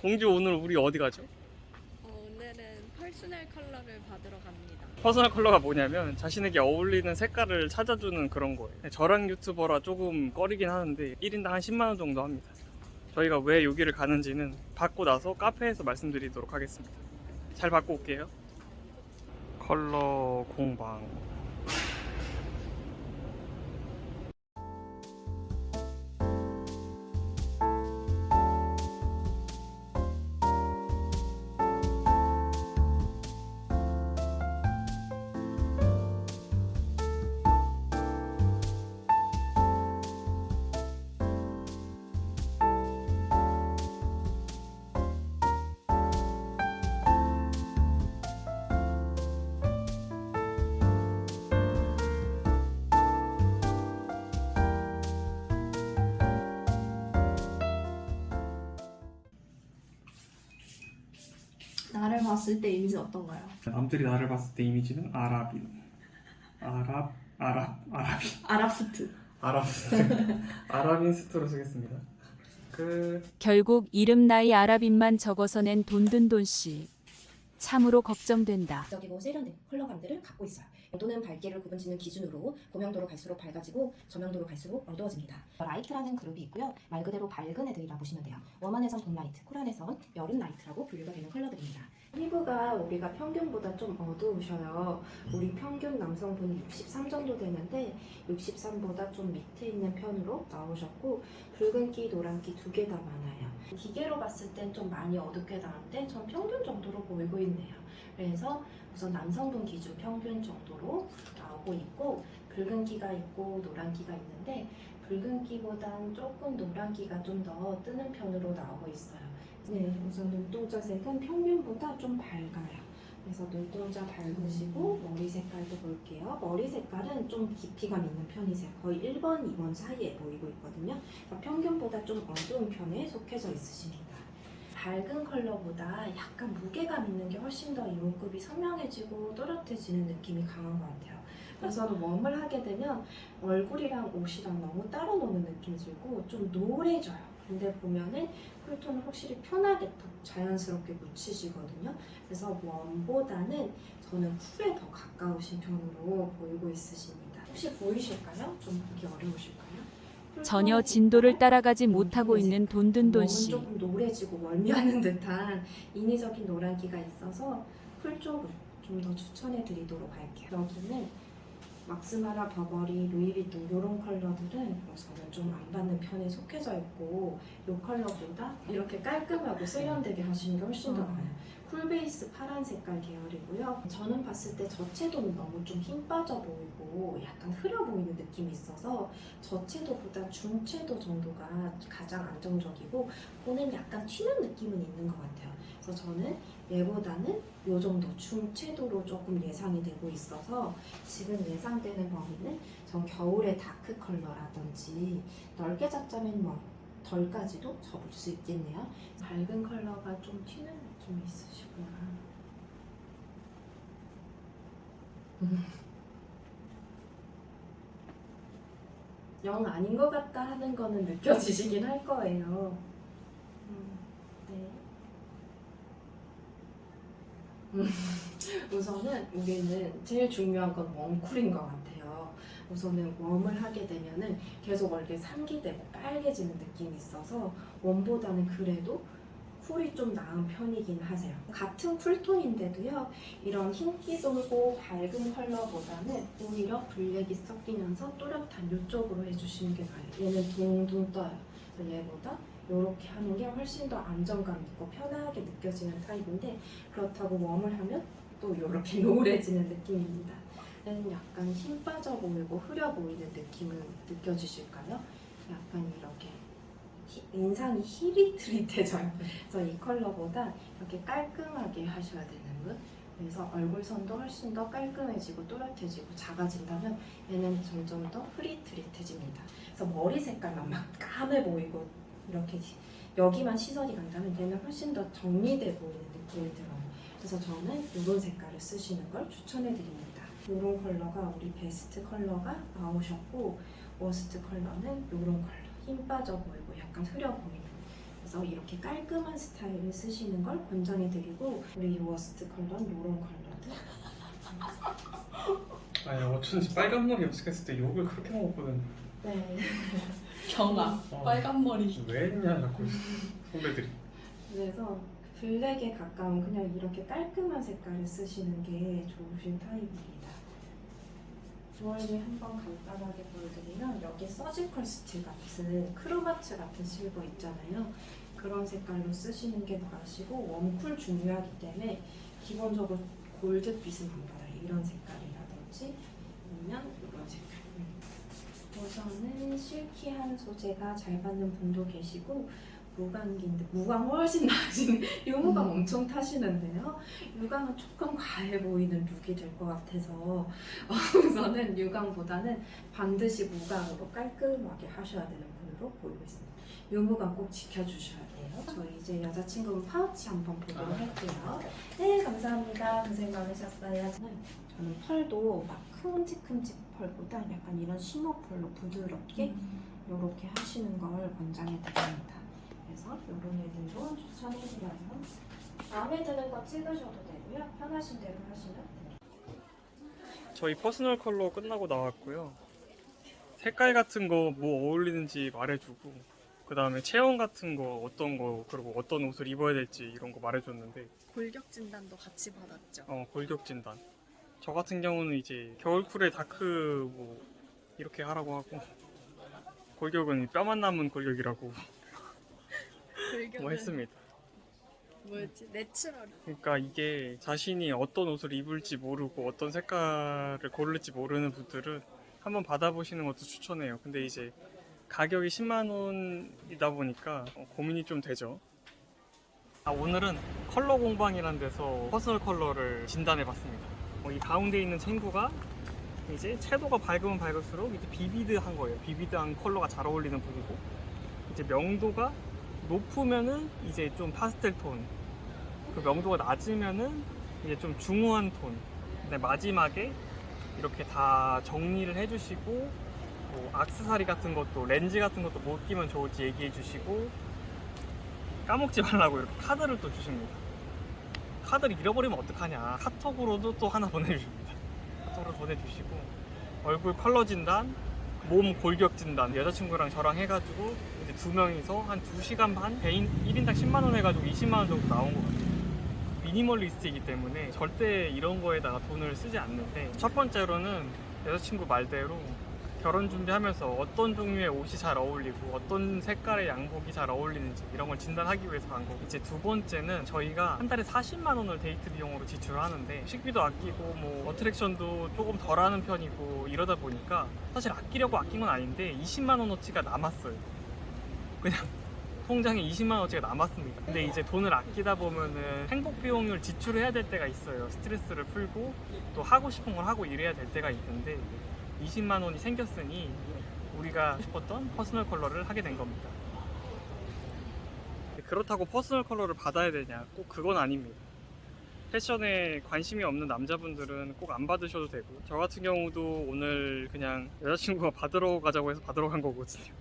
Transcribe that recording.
공주 오늘 우리 어디 가죠? 오늘은 퍼스널 컬러를 받으러 갑니다. 퍼스널 컬러가 뭐냐면 자신에게 어울리는 색깔을 찾아주는 그런 거예요. 저랑 유튜버라 조금 꺼리긴 하는데 1인당 한 10만 원 정도 합니다. 저희가 왜 여기를 가는지는 받고 나서 카페에서 말씀드리도록 하겠습니다. 잘 받고 올게요. 컬러 공방. 나를 봤을 때 이미지 어떤가요? 남들이 나를 봤을 때 이미지는 아랍인. 아랍이. 아랍스트. 아랍인스트로 쓰겠습니다. 결국 이름 나이 아랍인만 적어서 낸 돈든돈씨. 참으로 걱정된다. 적이고 세련된 컬러감들을 갖고 있어요. 또는 밝기를 구분짓는 기준으로 고명도로 갈수록 밝아지고 저명도로 갈수록 어두워집니다. 라이트라는 그룹이 있고요. 말 그대로 밝은 애들이라 보시면 돼요. 웜안에선 봄라이트, 쿨안에선 여름 라이트라고 분류가 되는 컬러들입니다. 피부가 우리가 평균보다 좀 어두우셔요. 우리 평균 남성분이 63 정도 되는데 63보다 좀 밑에 있는 편으로 나오셨고 붉은기, 노란기 두 개 다 많아요. 기계로 봤을 땐 좀 많이 어둡게 나왔는데 전 평균 정도로 보이고 있네요. 그래서 우선 남성분 기준 평균 정도로 나오고 있고 붉은기가 있고 노란기가 있는데 붉은기보단 조금 노란기가 좀 더 뜨는 편으로 나오고 있어요. 네, 우선 눈동자 색은 평균보다 좀 밝아요. 그래서 눈동자 밝으시고 머리 색깔도 볼게요. 머리 색깔은 좀 깊이감 있는 편이세요. 거의 1번, 2번 사이에 보이고 있거든요. 평균보다 좀 어두운 편에 속해져 있으십니다. 밝은 컬러보다 약간 무게감 있는 게 훨씬 더 이목구비 선명해지고 또렷해지는 느낌이 강한 것 같아요. 그래서 웜을 하게 되면 얼굴이랑 옷이랑 너무 따로 노는 느낌이 들고 좀 노래져요. 근데 보면은 쿨톤을 확실히 편하게 더 자연스럽게 묻히시거든요. 그래서 웜보다는 저는 쿨에 더 가까우신 편으로 보이고 있으십니다. 혹시 보이실까요? 좀 보기 어려우실까요? 전혀 진도를 따라가지 못하고 있는 돈든돈씨. 웜은 조금 노래지고 멀미하는 듯한 인위적인 노란기가 있어서 쿨 쪽을 좀 더 추천해 드리도록 할게요. 여기는 막스마라, 버버리, 루이비통 이런 컬러들은 저는 좀 안 받는 편에 속해져 있고 이 컬러보다 이렇게 깔끔하고 세련되게 하시는 게 훨씬 더 나아요. 쿨베이스 파란 색깔 계열이고요. 저는 봤을 때 저채도는 너무 좀 힘 빠져 보이고 약간 흐려 보이는 느낌이 있어서 저채도보다 중채도 정도가 가장 안정적이고 보는 약간 튀는 느낌은 있는 것 같아요. 그래서 저는 얘보다는 이 정도 중채도로 조금 예상이 되고 있어서 지금 예상되는 범위는 전 겨울의 다크 컬러라든지 넓게 잡자면 뭐 덜까지도 접을 수 있겠네요. 밝은 컬러가 좀 튀는 느낌이 있으시구나. 영 아닌 것 같다 하는 거는 느껴지시긴 할 거예요. 네. 우선은 우리는 제일 중요한 건 웜쿨인 것 같아요. 우선은 웜을 하게 되면은 계속 얼굴에 삼기되고 빨개지는 느낌이 있어서 웜보다는 그래도 쿨이 좀 나은 편이긴 하세요. 같은 쿨톤인데도요, 이런 흰기 돌고 밝은 컬러보다는 오히려 블랙이 섞이면서 또렷한 이쪽으로 해주시는 게 나아요. 얘는 둥둥 떠요. 그래서 얘보다 이렇게 하는 게 훨씬 더 안정감 있고 편하게 느껴지는 타입인데 그렇다고 웜을 하면 또 이렇게 노래지는 느낌입니다. 얘는 약간 힘 빠져 보이고 흐려 보이는 느낌은 느껴지실까요? 약간 이렇게 인상이 히릿히릿해져요. 그래서 이 컬러보다 이렇게 깔끔하게 하셔야 되는 분. 그래서 얼굴선도 훨씬 더 깔끔해지고 또렷해지고 작아진다면 얘는 점점 더 흐릿흐릿해집니다. 그래서 머리 색깔만 막 까매 보이고 이렇게 여기만 시선이 간다면 얘는 훨씬 더 정리돼 보이는 느낌이 들어요. 그래서 저는 이런 색깔을 쓰시는 걸 추천해 드립니다. 이런 컬러가 우리 베스트 컬러가 나오셨고 워스트 컬러는 이런 컬러 힘 빠져 보이고 약간 흐려 보이는 그래서 이렇게 깔끔한 스타일을 쓰시는 걸 권장해드리고 우리 워스트 컬러는 이런 컬러들. 아니 어쩐지 빨간 머리 염색했을 때 욕을 그렇게 먹었거든. 네. 경아 빨간 머리. 왜 했냐 자꾸 후배들이. 그래서 블랙에 가까운 그냥 이렇게 깔끔한 색깔을 쓰시는 게 좋으신 타입입니다. 주얼리 한번 간단하게 보여드리면 여기 서지컬 스틸 같은 크로마츠 같은 실버 있잖아요. 그런 색깔로 쓰시는 게 나으시고 웜쿨 중요하기 때문에 기본적으로 골드빛은 안 받아요. 이런 색깔이라든지 아니면 이런 색깔. 우선은 실키한 소재가 잘 받는 분도 계시고 무광인데 무광 훨씬 나으시는 유무광 엄청 타시는데요. 유광은 조금 과해 보이는 룩이 될 것 같아서 우선은 유광보다는 반드시 무광으로 깔끔하게 하셔야 되는 분으로 보이고 있습니다. 유무광 꼭 지켜주셔야 돼요. 저희 이제 여자친구 파우치 한번 보도록 할게요. 네, 감사합니다. 고생 많으셨어요. 저는 펄도 막 큼직큼직 펄보다 약간 이런 쉬머 펄로 부드럽게 이렇게 하시는 걸 권장해 드립니다. 그래서 이런 애들도 추천해드려요. 마음에 드는 거 찍으셔도 되고요. 편하신 대로 하시면 돼요. 저희 퍼스널 컬러 끝나고 나왔고요. 색깔 같은 거 뭐 어울리는지 말해주고 그 다음에 체형 같은 거 어떤 거 그리고 어떤 옷을 입어야 될지 이런 거 말해줬는데 골격 진단도 같이 받았죠. 골격 진단. 저 같은 경우는 이제 겨울쿨에 다크 뭐 이렇게 하라고 하고 골격은 뼈만 남은 골격이라고 골격은 뭐 했습니다. 뭐였지? 내추럴. 그러니까 이게 자신이 어떤 옷을 입을지 모르고 어떤 색깔을 고를지 모르는 분들은 한번 받아보시는 것도 추천해요. 근데 이제 가격이 10만 원이다 보니까 고민이 좀 되죠. 오늘은 컬러 공방이라는 데서 퍼스널 컬러를 진단해봤습니다. 이 가운데 있는 친구가 이제 채도가 밝으면 밝을수록 이제 비비드한 거예요. 비비드한 컬러가 잘 어울리는 분이고 이제 명도가 높으면은 이제 좀 파스텔 톤, 그 명도가 낮으면은 이제 좀 중후한 톤. 근데 마지막에 이렇게 다 정리를 해주시고 뭐 액세서리 같은 것도 렌즈 같은 것도 못 끼면 좋을지 얘기해 주시고 까먹지 말라고 이렇게 카드를 또 주십니다. 카드를 잃어버리면 어떡하냐. 카톡으로도 또 하나 보내주십니다. 카톡으로 보내주시고 얼굴 컬러 진단, 몸 골격 진단 여자친구랑 저랑 해가지고 이제 두 명이서 한 2시간 반 개인 1인당 10만 원 해가지고 20만 원 정도 나온 것 같아요. 미니멀리스트이기 때문에 절대 이런 거에다가 돈을 쓰지 않는데 첫 번째로는 여자친구 말대로 결혼 준비하면서 어떤 종류의 옷이 잘 어울리고 어떤 색깔의 양복이 잘 어울리는지 이런 걸 진단하기 위해서 간 거고 이제 두 번째는 저희가 한 달에 40만 원을 데이트 비용으로 지출하는데 식비도 아끼고 뭐 어트랙션도 조금 덜 하는 편이고 이러다 보니까 사실 아끼려고 아낀 건 아닌데 20만 원어치가 남았어요. 그냥 통장에 20만 원어치가 남았습니다. 근데 이제 돈을 아끼다 보면은 행복 비용을 지출해야 될 때가 있어요. 스트레스를 풀고 또 하고 싶은 걸 하고 이래야 될 때가 있는데 20만 원이 생겼으니 우리가 하고 싶었던 퍼스널 컬러를 하게 된 겁니다. 그렇다고 퍼스널 컬러를 받아야 되냐? 꼭 그건 아닙니다. 패션에 관심이 없는 남자분들은 꼭 안 받으셔도 되고 저 같은 경우도 오늘 그냥 여자친구가 받으러 가자고 해서 받으러 간 거거든요.